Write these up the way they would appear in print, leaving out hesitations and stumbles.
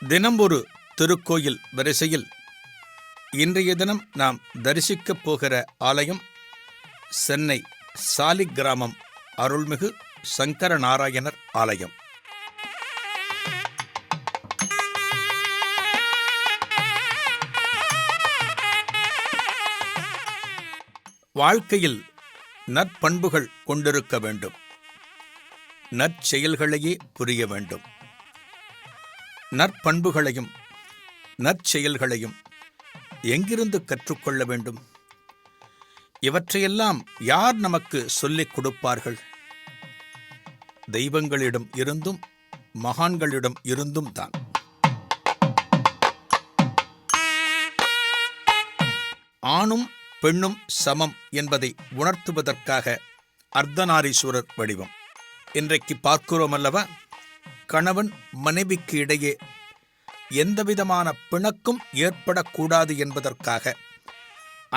தினம் ஒரு திருக்கோயில் வரிசையில் இன்றைய தினம் நாம் தரிசிக்கப் போகிற ஆலயம் சென்னை சாலிக்கிராமம் அருள்மிகு சங்கர நாராயணர் ஆலயம். வாழ்க்கையில் நற்பண்புகள் கொண்டிருக்க வேண்டும். நற்செயல்களையே புரிய வேண்டும். நற்பண்புகளையும் நற்செயல்களையும் எங்கிருந்து கற்றுக்கொள்ள வேண்டும்? இவற்றையெல்லாம் யார் நமக்கு சொல்லிக் கொடுப்பார்கள்? தெய்வங்களிடம் இருந்தும் மகான்களிடம் இருந்தும் தான். ஆணும் பெண்ணும் சமம் என்பதை உணர்த்துவதற்காக அர்த்தநாரீஸ்வரர் வடிவம். இன்றைக்கு பார்க்கிறோம் அல்லவா? கணவன் மனைவிக்கு இடையே எந்தவிதமான பிணக்கும் ஏற்படக்கூடாது என்பதற்காக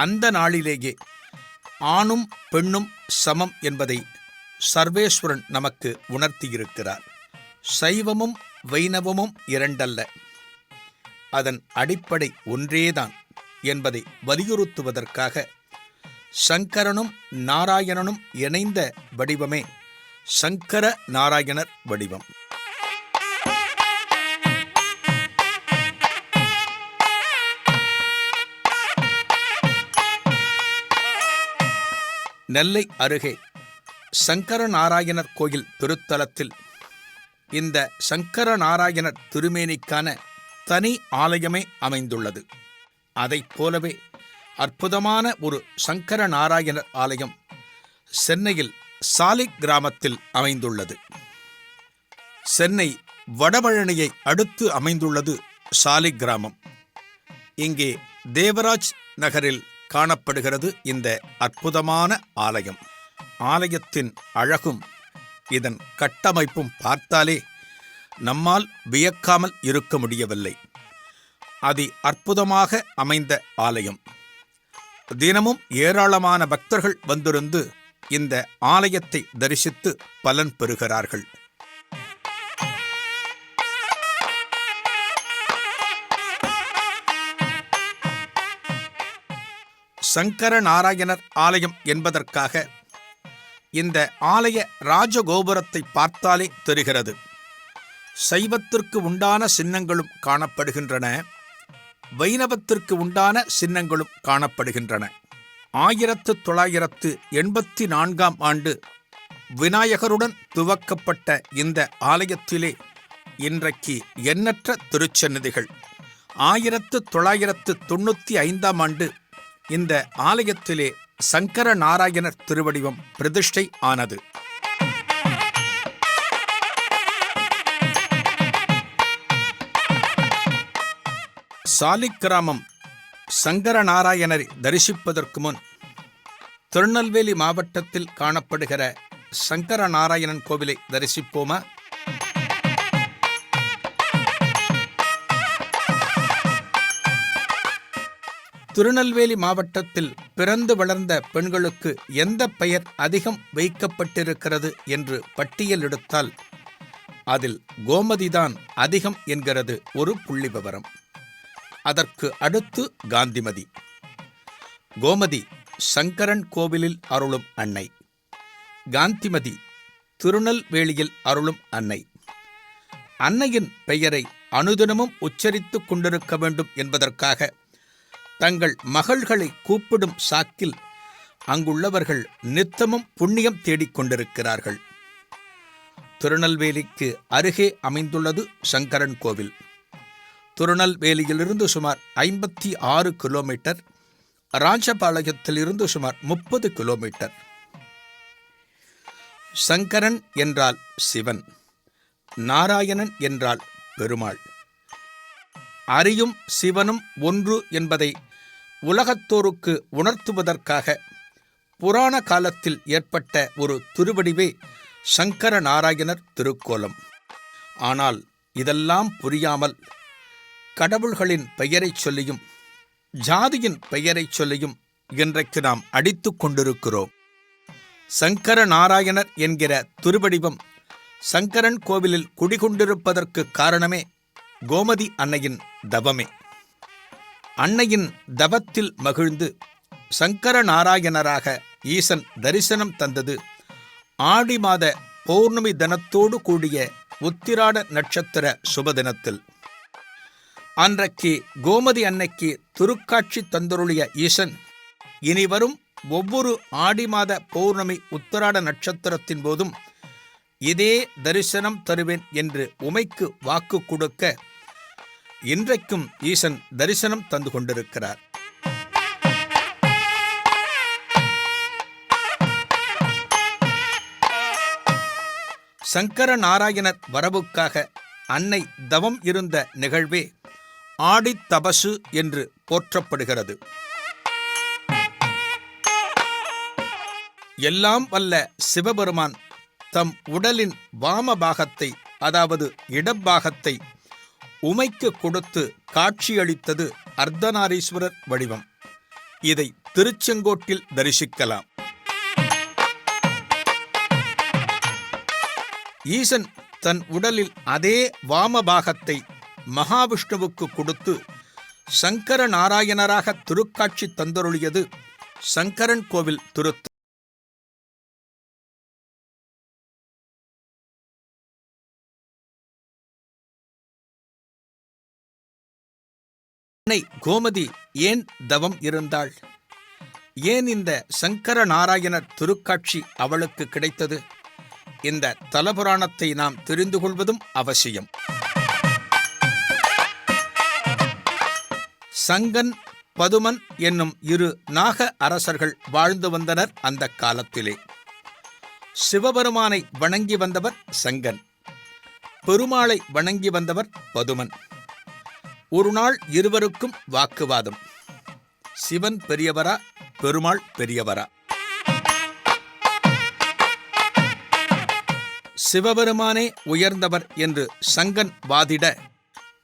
அந்த நாளிலேயே ஆணும் பெண்ணும் சமம் என்பதை சர்வேஸ்வரன் நமக்கு உணர்த்தியிருக்கிறார். சைவமும் வைணவமும் இரண்டல்ல, அதன் அடிப்படை ஒன்றேதான் என்பதை வலியுறுத்துவதற்காக சங்கரனும் நாராயணனும் இணைந்த வடிவமே சங்கர நாராயணர் வடிவம். நெல்லை அருகே சங்கர நாராயணர் கோயில் திருத்தலத்தில் இந்த சங்கர நாராயணர் திருமேனிக்கான தனி ஆலயமே அமைந்துள்ளது. அதைப் போலவே அற்புதமான ஒரு சங்கர நாராயணர் ஆலயம் சென்னையில் சாலிக்கிராமத்தில் அமைந்துள்ளது. சென்னை வடபழனியை அடுத்து அமைந்துள்ளது சாலிக்கிராமம். இங்கே தேவராஜ் நகரில் காணப்படுகிறது இந்த அற்புதமான ஆலயம். ஆலயத்தின் அழகும் இதன் கட்டமைப்பும் பார்த்தாலே நம்மால் வியக்காமல் இருக்க முடியவில்லை. அதி அற்புதமாக அமைந்த ஆலயம். தினமும் ஏராளமான பக்தர்கள் வந்திருந்து இந்த ஆலயத்தை தரிசித்து பலன் பெறுகிறார்கள். சங்கர நாராயணர் ஆலயம் என்பதற்காக இந்த ஆலய ராஜகோபுரத்தை பார்த்தாலே தெரிகிறது. சைவத்திற்கு உண்டான சின்னங்களும் காணப்படுகின்றன, வைணவத்திற்கு உண்டான சின்னங்களும் காணப்படுகின்றன. 1984 ஆண்டு விநாயகருடன் துவக்கப்பட்ட இந்த ஆலயத்திலே இன்றைக்கு எண்ணற்ற திருச்சந்நிதிகள். 1995 ஆண்டு இந்த ஆலயத்திலே சங்கர நாராயணர் திருவடிவம் பிரதிஷ்டை ஆனது. சாலிக்கிராமம் சங்கர நாராயணரை தரிசிப்பதற்கு முன் திருநெல்வேலி மாவட்டத்தில் காணப்படுகிற சங்கர நாராயணன் கோவிலை தரிசிப்போமா? திருநெல்வேலி மாவட்டத்தில் பிறந்து வளர்ந்த பெண்களுக்கு எந்த பெயர் அதிகம் வைக்கப்பட்டிருக்கிறது என்று பட்டியல் எடுத்தால் அதில் கோமதிதான் அதிகம் என்கிறது ஒரு புள்ளி விவரம். அதற்கு அடுத்து காந்திமதி. கோமதி சங்கரன் கோவிலில் அருளும் அன்னை. காந்திமதி திருநெல்வேலியில் அருளும் அன்னை. அன்னையின் பெயரை அனுதினமும் உச்சரித்துக் கொண்டிருக்க வேண்டும் என்பதற்காக தங்கள் மகள்களை கூப்பிடும் சாக்கில் அங்குள்ளவர்கள் நித்தமும் புண்ணியம் தேடிக்கொண்டிருக்கிறார்கள். திருநெல்வேலிக்கு அருகே அமைந்துள்ளது சங்கரன் கோவில். திருநெல்வேலியிலிருந்து சுமார் 56 கிலோமீட்டர், ராஜபாளையத்திலிருந்து சுமார் 30 கிலோமீட்டர். சங்கரன் என்றால் சிவன், நாராயணன் என்றால் பெருமாள். அரியும் சிவனும் ஒன்று என்பதை உலகத்தோருக்கு உணர்த்துவதற்காக புராண காலத்தில் ஏற்பட்ட ஒரு திருவடிவே சங்கர நாராயணர் திருக்கோலம். ஆனால் இதெல்லாம் புரியாமல் கடவுள்களின் பெயரைச் சொல்லியும் ஜாதியின் பெயரைச் சொல்லியும் இன்றைக்கு நாம் அடித்துக் கொண்டிருக்கிறோம். சங்கர நாராயணர் என்கிற திருவடிவம் சங்கரன் கோவிலில் குடிகொண்டிருப்பதற்கு காரணமே கோமதி அன்னையின் தவமே. அன்னையின் தவத்தில் மகிழ்ந்து சங்கர நாராயணராக ஈசன் தரிசனம் தந்தது ஆடி மாத பௌர்ணமி தினத்தோடு கூடிய உத்திராட நட்சத்திர சுபதினத்தில். அன்றைக்கு கோமதி அன்னைக்கு திருக்காட்சி தந்தருளிய ஈசன் இனிவரும் ஒவ்வொரு ஆடி மாத பௌர்ணமி உத்திராட நட்சத்திரத்தின் போதும் இதே தரிசனம் தருவேன் என்று உமைக்கு வாக்கு கொடுக்க இன்றைக்கும் ஈசன் தரிசனம் தந்து கொண்டிருக்கிறார். சங்கர நாராயணர் வரவுக்காக அன்னை தவம் இருந்த நிகழ்வே ஆடித் தபசு என்று போற்றப்படுகிறது. எல்லாம் வல்ல சிவபெருமான் தம் உடலின் வாமபாகத்தை, அதாவது இடப்பாகத்தை உமைக்கு கொடுத்து காட்சியளித்தது அர்த்தநாரீஸ்வரர் வடிவம். இதை திருச்செங்கோட்டில் தரிசிக்கலாம். ஈசன் தன் உடலில் அதே வாமபாகத்தை மகாவிஷ்ணுவுக்கு கொடுத்து சங்கர நாராயணராக திருக்காட்சி தந்தருளியது சங்கரன் கோவில் திருத்தலம். அன்னை கோமதி ஏன் தவம் இருந்தாள்? ஏன் இந்த சங்கர நாராயணர் திருக்காட்சி அவளுக்கு கிடைத்தது? இந்த தலபுராணத்தை நாம் தெரிந்து கொள்வதும் அவசியம். சங்கன், பதுமன் என்னும் இரு நாக அரசர்கள் வாழ்ந்து வந்தனர். அந்த காலத்திலே சிவபெருமானை வணங்கி வந்தவர் சங்கன், பெருமாளை வணங்கி வந்தவர் பதுமன். ஒரு நாள் இருவருக்கும் வாக்குவாதம். சிவன் பெரியவரா, பெருமாள் பெரியவரா? சிவபெருமானே உயர்ந்தவர் என்று சங்கன் வாதிட,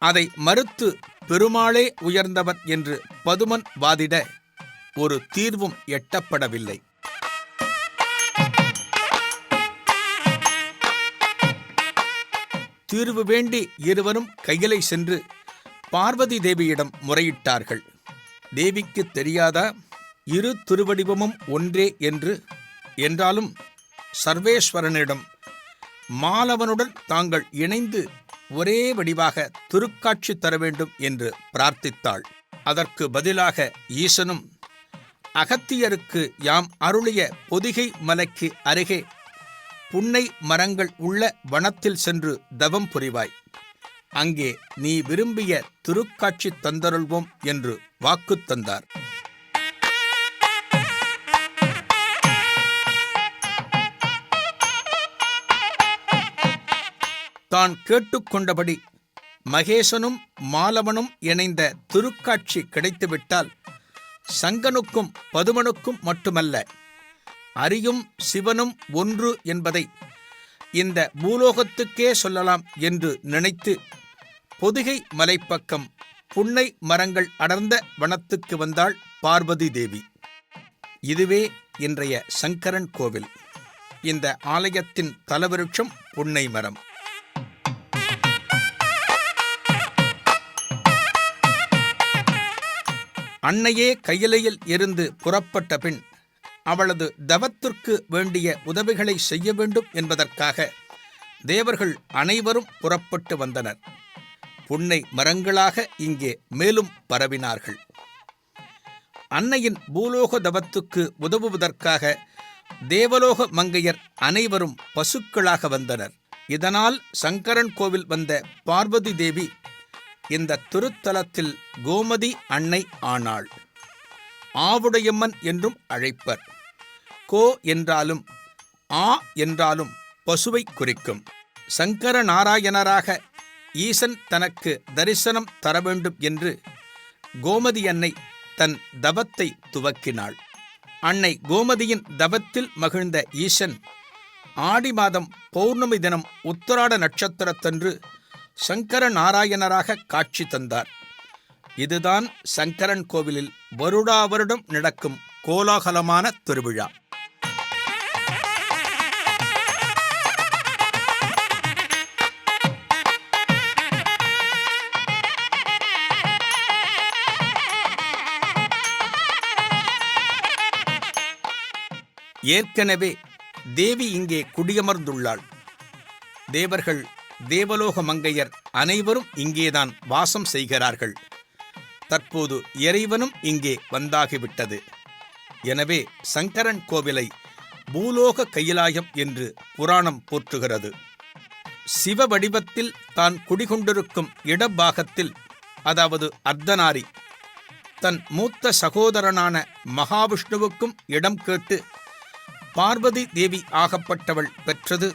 அதை மறுத்து பெருமாளே உயர்ந்தவர் என்று பதுமன் வாதிட ஒரு தீர்வும் எட்டப்படவில்லை. தீர்வு வேண்டி இருவரும் கையிலை சென்று பார்வதி தேவியிடம் முறையிட்டார்கள். தேவிக்கு தெரியாதா இரு திருவடிவமும் ஒன்றே என்று? என்றாலும் சர்வேஸ்வரனிடம் மாலவனுடன் தாங்கள் இணைந்து ஒரே வடிவாக திருக்காட்சி தர வேண்டும் என்று பிரார்த்தித்தாள். அதற்கு பதிலாக ஈசனும் அகத்தியருக்கு யாம் அருளிய பொதிகை மலைக்கு அருகே புன்னை மரங்கள் உள்ள வனத்தில் சென்று தவம் புரிவாய். அங்கே நீ விரும்பிய திருக்காட்சி தந்தருள்வோம் என்று வாக்கு தந்தார். தான் கேட்டுக்கொண்டபடி மகேசனும் மாலவனும் இணைந்த திருக்காட்சி கிடைத்துவிட்டால் சங்கனுக்கும் பதுமனுக்கும் மட்டுமல்ல, அரியும் சிவனும் ஒன்று என்பதை இந்த பூலோகத்துக்கே சொல்லலாம் என்று நினைத்து பொதிகை மலைப்பக்கம் புன்னை மரங்கள் அடர்ந்த வனத்துக்கு வந்தாள் பார்வதி தேவி. இதுவே இன்றைய சங்கரன் கோவில். இந்த ஆலயத்தின் தலவிருட்சம் புன்னை மரம். அன்னையே கையிலையில் இருந்து புறப்பட்ட பின் அவளது தவத்திற்கு வேண்டிய உதவிகளை செய்ய வேண்டும் என்பதற்காக தேவர்கள் அனைவரும் புறப்பட்டு வந்தனர். புன்னை மரங்களாக இங்கே மேலும் பரவினார்கள். அன்னையின் பூலோக தவத்துக்கு உதவுவதற்காக தேவலோக மங்கையர் அனைவரும் பசுக்களாக வந்தனர். இதனால் சங்கரன் கோவில் வந்த பார்வதி தேவி இந்த திருத்தலத்தில் கோமதி அன்னை ஆனாள். ஆவுடையம்மன் என்றும் அழைப்பர். கோ என்றாலும் ஆ என்றாலும் பசுவை குறிக்கும். சங்கர நாராயணராக ஈசன் தனக்கு தரிசனம் தர வேண்டும் என்று கோமதி அன்னை தன் தவத்தை துவக்கினாள். அன்னை கோமதியின் தவத்தில் மகிழ்ந்த ஈசன் ஆடி மாதம் பௌர்ணமி தினம் உத்திராட நட்சத்திரத்தன்று சங்கர நாராயணராக காட்சி தந்தார். இதுதான் சங்கரன் கோவிலில் வருடா வருடம் நடக்கும் கோலாகலமான திருவிழா. ஏற்கனவே தேவி இங்கே குடியமர்ந்துள்ளாள். தேவர்கள், தேவலோக மங்கையர் அனைவரும் இங்கேதான் வாசம் செய்கிறார்கள். தற்போது இறைவனும் இங்கே வந்தாகிவிட்டது. எனவே சங்கரன் கோவிலை பூலோக கையிலாயம் என்று புராணம் போற்றுகிறது. சிவ வடிவத்தில் தான் குடிகொண்டிருக்கும் இடப்பாகத்தில், அதாவது அர்த்தநாரி, தன் மூத்த சகோதரனான மகாவிஷ்ணுவுக்கும் இடம் கேட்டு பார்வதி தேவி ஆகப்பட்டவள் பெற்றது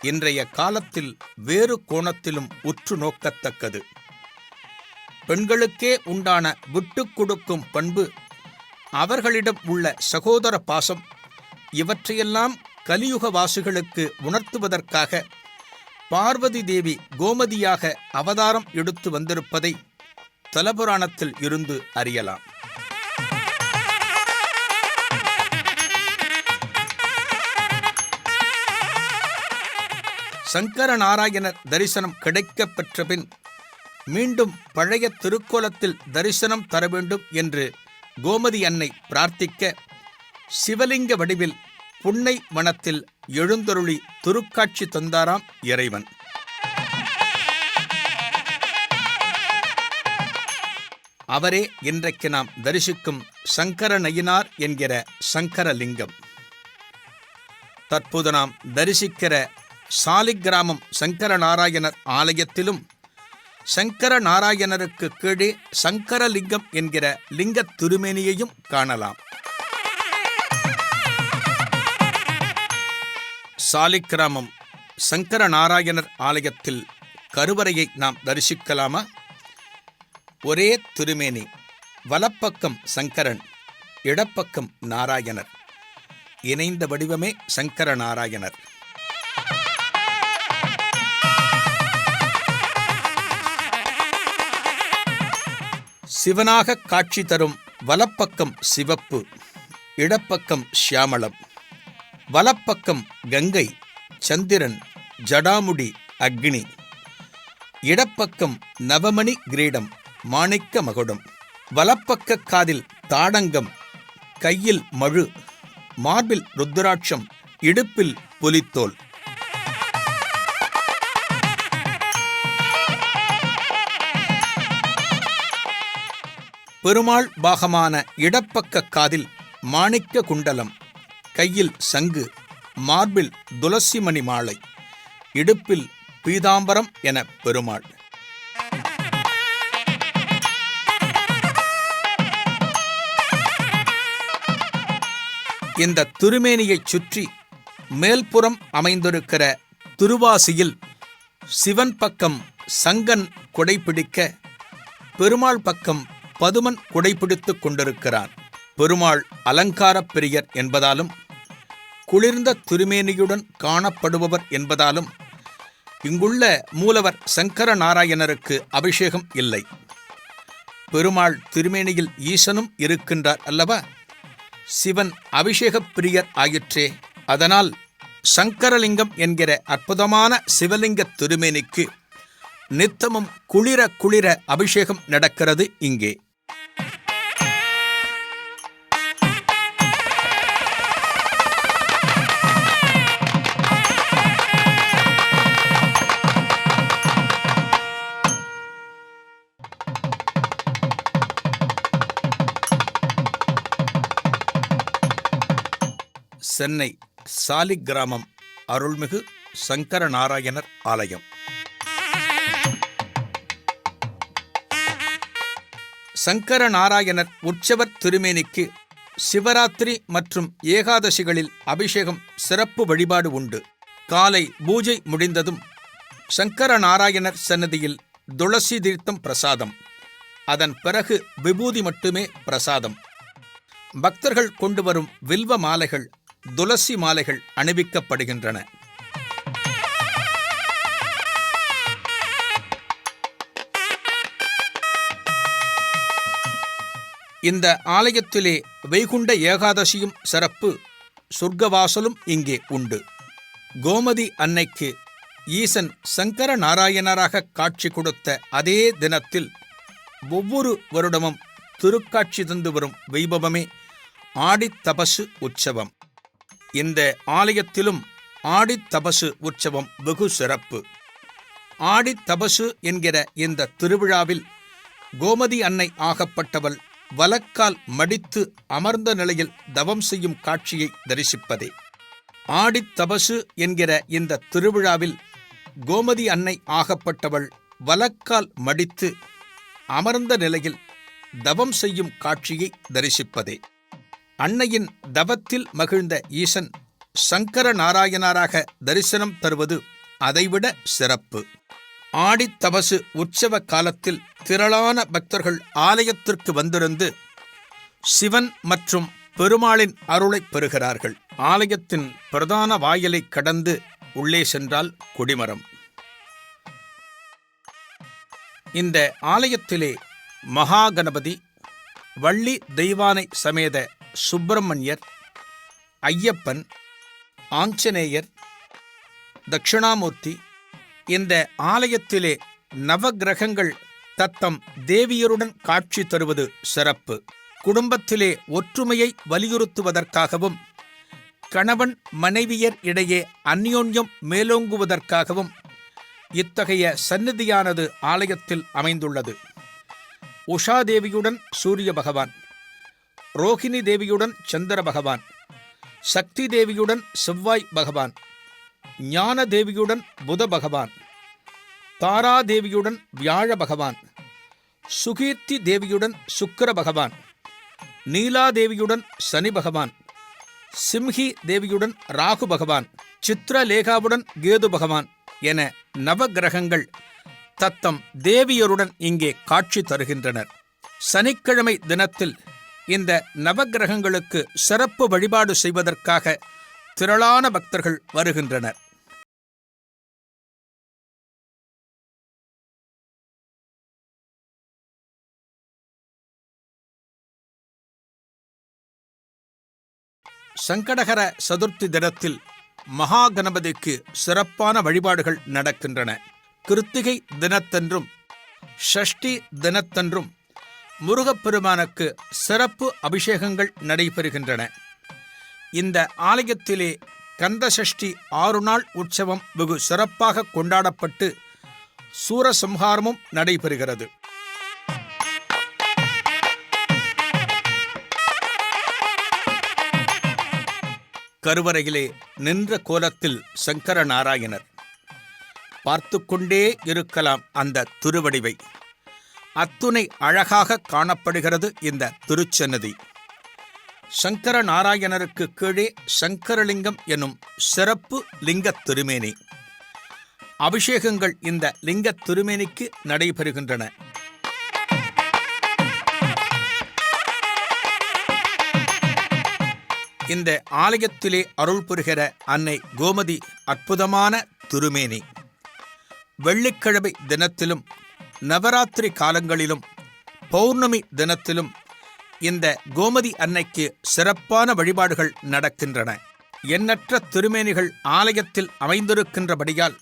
இன்றைய காலத்தில் வேறு கோணத்திலும் உற்று நோக்கத்தக்கது. பெண்களுக்கே உண்டான விட்டுக் கொடுக்கும் பண்பு, அவர்களிடம் உள்ள சகோதர பாசம், இவற்றையெல்லாம் கலியுகவாசிகளுக்கு உணர்த்துவதற்காக பார்வதி தேவி கோமதியாக அவதாரம் எடுத்து வந்திருப்பதை தலபுராணத்தில் இருந்து அறியலாம். சங்கர நாராயணர் தரிசனம் கிடைக்கப் பெற்ற பின் மீண்டும் பழைய திருக்கோலத்தில் தரிசனம் தர வேண்டும் என்று கோமதி அன்னை பிரார்த்திக்க, சிவலிங்க வடிவில் புன்னை வனத்தில் எழுந்தருளி திருக்காட்சி தந்தாராம் இறைவன். அவரே இன்றைக்கு நாம் தரிசிக்கும் சங்கர நயினார் என்கிற சங்கரலிங்கம். தற்போது நாம் தரிசிக்கிற சாலிக்கிராமம் சங்கர நாராயணர் ஆலயத்திலும் சங்கர நாராயணருக்கு கீழே சங்கரலிங்கம் என்கிற லிங்க திருமேனியையும் காணலாம். சாலிக்கிராமம் சங்கர நாராயணர் ஆலயத்தில் கருவறையை நாம் தரிசிக்கலாமா? ஒரே திருமேனி, வலப்பக்கம் சங்கரன், இடப்பக்கம் நாராயணர், இணைந்த வடிவமே சங்கர நாராயணர். சிவனாக காட்சி தரும் வலப்பக்கம் சிவப்பு, இடப்பக்கம் சியாமளம். வலப்பக்கம் கங்கை, சந்திரன், ஜடாமுடி, அக்னி. இடப்பக்கம் நவமணி கிரீடம், மாணிக்க மகுடம். வலப்பக்க காதில் தாடங்கம், கையில் மழு, மார்பில் ருத்ராட்சம், இடுப்பில் புலித்தோல். பெருமாள் பாகமான இடப்பக்க காதில் மாணிக்க குண்டலம், கையில் சங்கு, மார்பில் துளசிமணி மாலை, இடுப்பில் பீதாம்பரம் என பெருமாள். இந்த திருமேனியைச் சுற்றி மேல்புறம் அமைந்திருக்கிற திருவாசியில் சிவன் பக்கம் சங்கன் கொடைபிடிக்க, பெருமாள் பக்கம் பதுமன் கொடைபிடித்துக் கொண்டிருக்கிறான். பெருமாள் அலங்காரப் பிரியர் என்பதாலும் குளிர்ந்த திருமேனியுடன் காணப்படுபவர் என்பதாலும் இங்குள்ள மூலவர் சங்கர நாராயணருக்கு அபிஷேகம் இல்லை. பெருமாள் திருமேனியில் ஈசனும் இருக்கின்றார் அல்லவா? சிவன் அபிஷேகப் பிரியர் ஆயிற்றே. அதனால் சங்கரலிங்கம் என்கிற அற்புதமான சிவலிங்க திருமேனிக்கு நித்தமும் குளிர குளிர அபிஷேகம் நடக்கிறது இங்கே. சென்னை சாலிக்கிராமம் அருள்மிகு சங்கர நாராயணர் ஆலயம். சங்கர நாராயணர் உற்சவர் திருமேனிக்கு சிவராத்திரி மற்றும் ஏகாதசிகளில் அபிஷேகம் சிறப்பு வழிபாடு உண்டு. காலை பூஜை முடிந்ததும் சங்கர நாராயணர் சன்னதியில் துளசி தீர்த்தம் பிரசாதம், அதன் பிறகு விபூதி மட்டுமே பிரசாதம். பக்தர்கள் கொண்டு வரும் வில்வ மாலைகள், துளசி மாலைகள் அணிவிக்கப்படுகின்றன. இந்த ஆலயத்திலே வைகுண்ட ஏகாதசியும் சிறப்பு, சொர்க்கவாசலும் இங்கே உண்டு. கோமதி அன்னைக்கு ஈசன் சங்கர நாராயணராக காட்சி கொடுத்த அதே தினத்தில் ஒவ்வொரு வருடமும் திருக்காட்சி தந்து வரும் வைபவமே ஆடித் தபசு உற்சவம். இந்த ஆலயத்திலும் ஆடித்தபசு உற்சவம் வெகு சிறப்பு. ஆடித்தபசு என்கிற இந்த திருவிழாவில் கோமதி அன்னை ஆகப்பட்டவள் வலக்கால் மடித்து அமர்ந்த நிலையில் தவம் செய்யும் காட்சியை தரிசிப்பதே. ஆடித்தபசு என்கிற இந்த திருவிழாவில் கோமதி அன்னை ஆகப்பட்டவள் வலக்கால் மடித்து அமர்ந்த நிலையில் தவம் செய்யும் காட்சியை தரிசிப்பதே. அன்னையின் தவத்தில் மகிழ்ந்த ஈசன் சங்கர நாராயணராக தரிசனம் தருவது அதைவிட சிறப்பு. ஆடித்தபசு உற்சவ காலத்தில் திரளான பக்தர்கள் ஆலயத்திற்கு வந்திருந்து சிவன் மற்றும் பெருமாளின் அருளை பெறுகிறார்கள். ஆலயத்தின் பிரதான வாயிலை கடந்து உள்ளே சென்றால் கொடிமரம். இந்த ஆலயத்திலே மகாகணபதி, வள்ளி தெய்வானை சமேத சுப்பிரமணியர், ஐயப்பன், ஆஞ்சநேயர், தட்சிணாமூர்த்தி, இந்த ஆலயத்திலே நவக்கிரகங்கள் தத்தம் தேவியருடன் காட்சி தருவது சிறப்பு. குடும்பத்திலே ஒற்றுமையை வலியுறுத்துவதற்காகவும் கணவன் மனைவியர் இடையே அந்யோன்யம் மேலோங்குவதற்காகவும் இத்தகைய சந்நிதியானது ஆலயத்தில் அமைந்துள்ளது. உஷா தேவியுடன் சூரிய பகவான், ரோகிணி தேவியுடன் சந்திர பகவான், சக்தி தேவியுடன் செவ்வாய் பகவான், ஞான தேவியுடன் புத பகவான், தாரா தேவியுடன் வியாழ பகவான், சுகீர்த்தி தேவியுடன் சுக்கிர பகவான், நீலா தேவியுடன் சனி பகவான், சிம்ஹி தேவியுடன் ராகு பகவான், சித்ரலேகாவுடன் கேது பகவான் என நவக்கிரகங்கள் தத்தம் தேவியருடன் இங்கே காட்சி தருகின்றனர். சனிக்கிழமை தினத்தில் இந்த நவக்கிரகங்களுக்கு சிறப்பு வழிபாடு செய்வதற்காக திரளான பக்தர்கள் வருகின்றனர். சங்கடகர சதுர்த்தி தினத்தில் மகாகணபதிக்கு சிறப்பான வழிபாடுகள் நடக்கின்றன. கிருத்திகை தினத்தன்றும் ஷஷ்டி தினத்தன்றும் முருகப்பெருமானுக்கு சிறப்பு அபிஷேகங்கள் நடைபெறுகின்றன. இந்த ஆலயத்திலே கந்தசஷ்டி 6 நாள் உற்சவம் வெகு சிறப்பாக கொண்டாடப்பட்டு சூரசம்ஹாரமும் நடைபெறுகிறது. கருவறையிலே நின்ற கோலத்தில் சங்கர நாராயணர். பார்த்து கொண்டே இருக்கலாம் அந்த திருவடிவை. அத்துணை அழகாக காணப்படுகிறது இந்த திருச்சன்னதி. சங்கர நாராயணருக்கு கீழே சங்கரலிங்கம் எனும் சிறப்பு லிங்கத் திருமேனி. அபிஷேகங்கள் இந்த லிங்கத் திருமேனிக்கு நடைபெறுகின்றன. இந்த ஆலயத்திலே அருள் புரிகிற அன்னை கோமதி அற்புதமான திருமேனி. வெள்ளிக்கிழமை தினத்திலும் நவராத்திரி காலங்களிலும் பௌர்ணமி தினத்திலும் இந்த கோமதி அன்னைக்கு சிறப்பான வழிபாடுகள் நடக்கின்றன. எண்ணற்ற திருமேனிகள் ஆலயத்தில் அமைந்திருக்கின்றபடியால்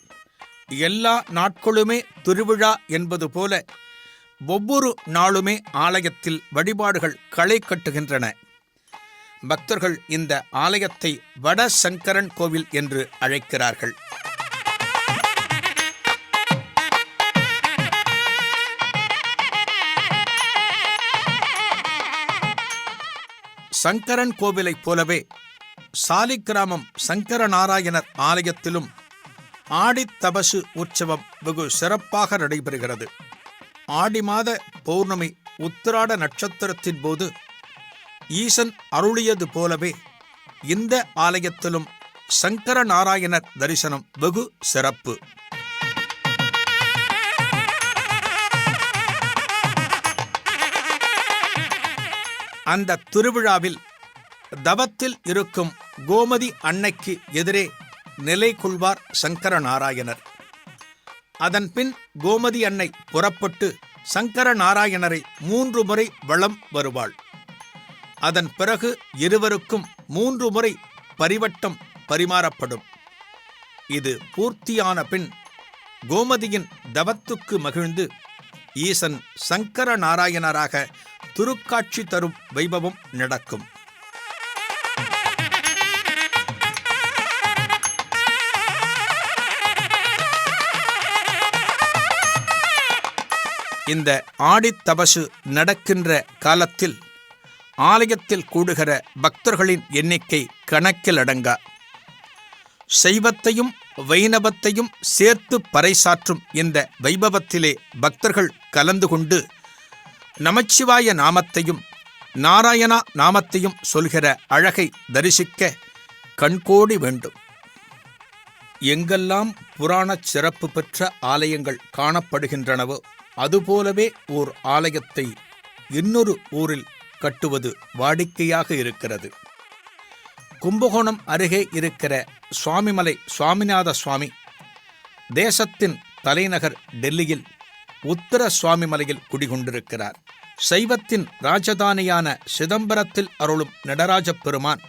எல்லா நாட்களுமே திருவிழா என்பது போல ஒவ்வொரு நாளுமே ஆலயத்தில் வழிபாடுகள் களை கட்டுகின்றன. பக்தர்கள் இந்த ஆலயத்தை வடசங்கரன் கோவில் என்று அழைக்கிறார்கள். சங்கரன் கோவிலைப் போலவே சாலிக்கிராமம் சங்கர நாராயணர் ஆலயத்திலும் ஆடித்தபசு உற்சவம் வெகு சிறப்பாக நடைபெறுகிறது. ஆடி மாத பௌர்ணமி உத்திராட நட்சத்திரத்தின் போது ஈசன் அருளியது போலவே இந்த ஆலயத்திலும் சங்கர நாராயணர் தரிசனம் வெகு சிறப்பு. அந்த திருவிழாவில் தவத்தில் இருக்கும் கோமதி அன்னைக்கு எதிரே நிலை கொள்வார் சங்கர நாராயணர். அதன்பின் கோமதி அன்னை புறப்பட்டு சங்கர நாராயணரை 3 முறை வலம் வருவாள். அதன் பிறகு இருவருக்கும் 3 முறை பரிவட்டம் பரிமாறப்படும். இது பூர்த்தியான பின் கோமதியின் தவத்துக்கு மகிழ்ந்து ஈசன் சங்கர நாராயணராக திருக்காட்சி தரும் வைபவம் நடக்கும். இந்த ஆடித்தபசு நடக்கின்ற காலத்தில் ஆலயத்தில் கூடுகிற பக்தர்களின் எண்ணிக்கை கணக்கில் அடங்கா. சைவத்தையும் வைணவத்தையும் சேர்த்து பறைசாற்றும் இந்த வைபவத்திலே பக்தர்கள் கலந்து கொண்டு நமச்சிவாய நாமத்தையும் நாராயணா நாமத்தையும் சொல்கிற அழகை தரிசிக்க கண்கோடி வேண்டும். எங்கெல்லாம் புராணச் சிறப்பு பெற்ற ஆலயங்கள் காணப்படுகின்றனவோ அதுபோலவே ஓர் ஆலயத்தை இன்னொரு ஊரில் கட்டுவது வாடிக்கையாக இருக்கிறது. கும்பகோணம் அருகே இருக்கிற சுவாமிமலை சுவாமிநாத சுவாமி தேசத்தின் தலைநகர் டெல்லியில் உத்தர சுவாமிமலையில் குடிகொண்டிருக்கிறார். சைவத்தின் ராஜதானியான சிதம்பரத்தில் அருளும் நடராஜப் பெருமான்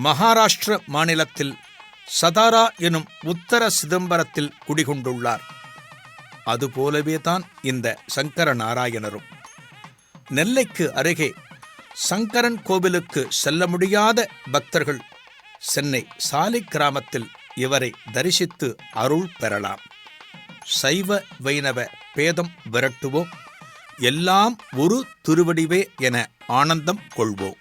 மகாராஷ்டிர மாநிலத்தில் சதாரா எனும் உத்தர சிதம்பரத்தில் குடிகொண்டுள்ளார். அதுபோலவேதான் இந்த சங்கர நாராயணரும். நெல்லைக்கு அருகே சங்கரன் கோவிலுக்கு செல்ல முடியாத பக்தர்கள் சென்னை சாலை கிராமத்தில் இவரை தரிசித்து அருள் பெறலாம். சைவ வைணவ பேதம் விரட்டுவோம், எல்லாம் ஒரு திருவடிவே என ஆனந்தம் கொள்வோம்.